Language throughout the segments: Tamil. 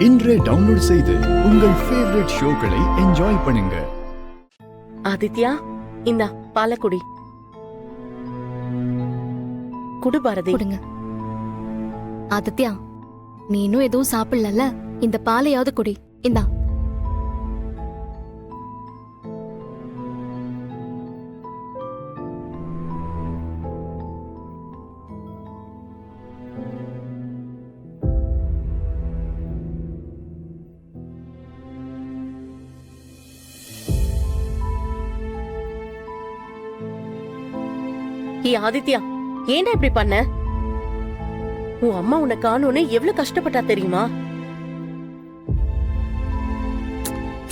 இன்றே டவுன்லோட் செய்து உங்கள் ஃபேவரட் ஷோக்களை என்ஜாய் பண்ணுங்க. ஆதித்யா, இந்த பாலக்குடி குடு பாரதி. கொடுங்க. ஆதித்யா, நீ இன்னும் எதுவும் சாப்பிடல, இந்த பாலையாவது குடி. இந்தா. ஆதித்யா, ஏன்டா இப்படி பண்ண? உன் அம்மா உன்னை காணோன்னு எவ்வளவு கஷ்டப்பட்டா தெரியுமா?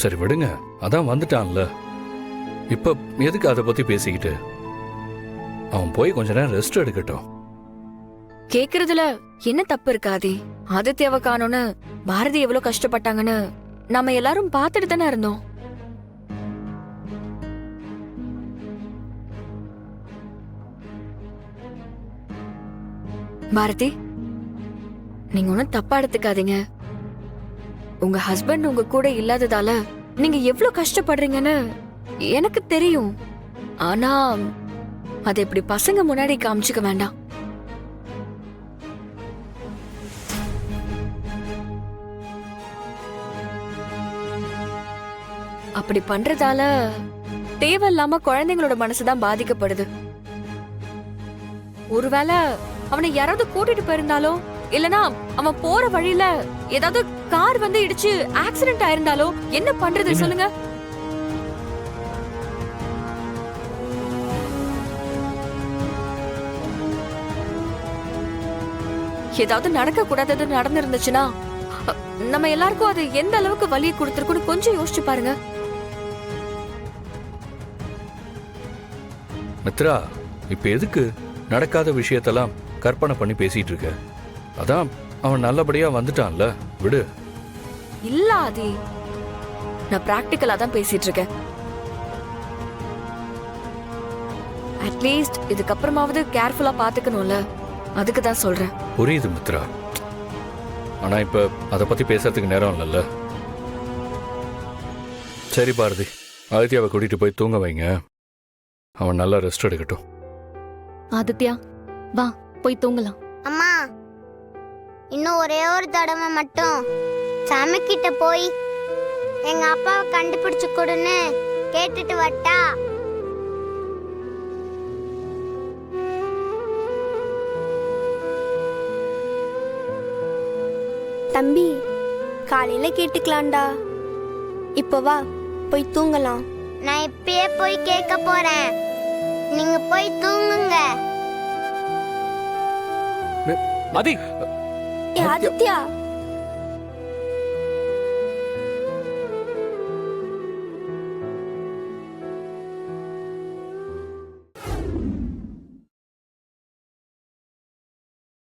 சரி விடுங்க, அதான் வந்துட்டான்ல. இப்ப எதுக்கு அதை பத்தி பேசிக்கிட்டு? அவன் போய் கொஞ்ச நேரம் ரெஸ்ட் எடுக்கட்டும். கேக்குறதுல என்ன தப்பு இருக்காதே? ஆதித்யாவை காணோன்னு பாரதி எவ்வளவு கஷ்டப்பட்டாங்கன்னு நாம எல்லாரும் பாத்துட்டு தானே இருந்தோம். பாரதி, நீங்க ஒன்னும் தப்பா எடுத்துக்காதீங்க. உங்க ஹஸ்பண்ட் உங்க கூட இல்லாததால நீங்க எவ்வளவு கஷ்டப்படுறீங்கன்னு எனக்கு தெரியும். ஆனா அதை இப்படி பசங்க முன்னாடி காமிச்சுக்க வேண்டாம். அப்படி பண்றதால தேவையில்லாம குழந்தைங்களோட மனசுதான் பாதிக்கப்படுது. ஒருவேளை அவனை யாராவது கூட்டிட்டு போயிருந்தாலோ, இல்லனா அவன் போற வழியில ஏதாவது கார் வந்து இடிச்சு ஆக்சிடென்ட் ஆயிருந்தாலோ என்ன பண்றது சொல்லுங்க? ஏதாவது நடக்க கூடாதது நடந்திருந்துச்சுன்னா நம்ம எல்லாருக்கும் அது எந்த அளவுக்கு வலியை கொடுத்திருக்குன்னு கொஞ்சம் யோசிச்சு பாருங்க. மித்ரா, இப்ப எதுக்கு நடக்காத விஷயத்தெல்லாம் கற்பனை பண்ணி பேசிட்டு இருக்க? அதான் அவன் நல்லபடியா வந்துட்டான்ல, விடு. இல்ல ஆதி, நான் பிராக்டிகலா தான் பேசிட்டு இருக்கேன். அட்லீஸ்ட் இதுக்கப்புறமாவது கேர்ஃபுல்லா பாத்துக்கணும்ல, அதுக்கு தான் சொல்றேன். புரியுது மித்ரா, ஆனா இப்ப அத பத்தி பேசுறதுக்கு நேரம் இல்லைல்ல. சரி பாரதி, ஆதித்யாவை கூட்டிட்டு போய் தூங்க வைங்க. அவன் நல்லா ரெஸ்ட் எடுக்கட்டும். ஆதித்யா, வா போய் தூங்கலாம். அம்மா, இன்னும் ஒரே ஒரு தடவை மட்டும் சாமி கிட்ட போய் எங்க அப்பாவை கண்டுபிடிச்சு கொடுன்னு கேட்டுட்டு வட்டா? தம்பி, காலையில கேட்டுக்கலாம்டா. இப்போ வா போய் தூங்கலாம். நான் இப்பயே போய் கேட்க போறேன். நீங்க போய் தூங்குங்க. ஆதி, ஆதித்யா,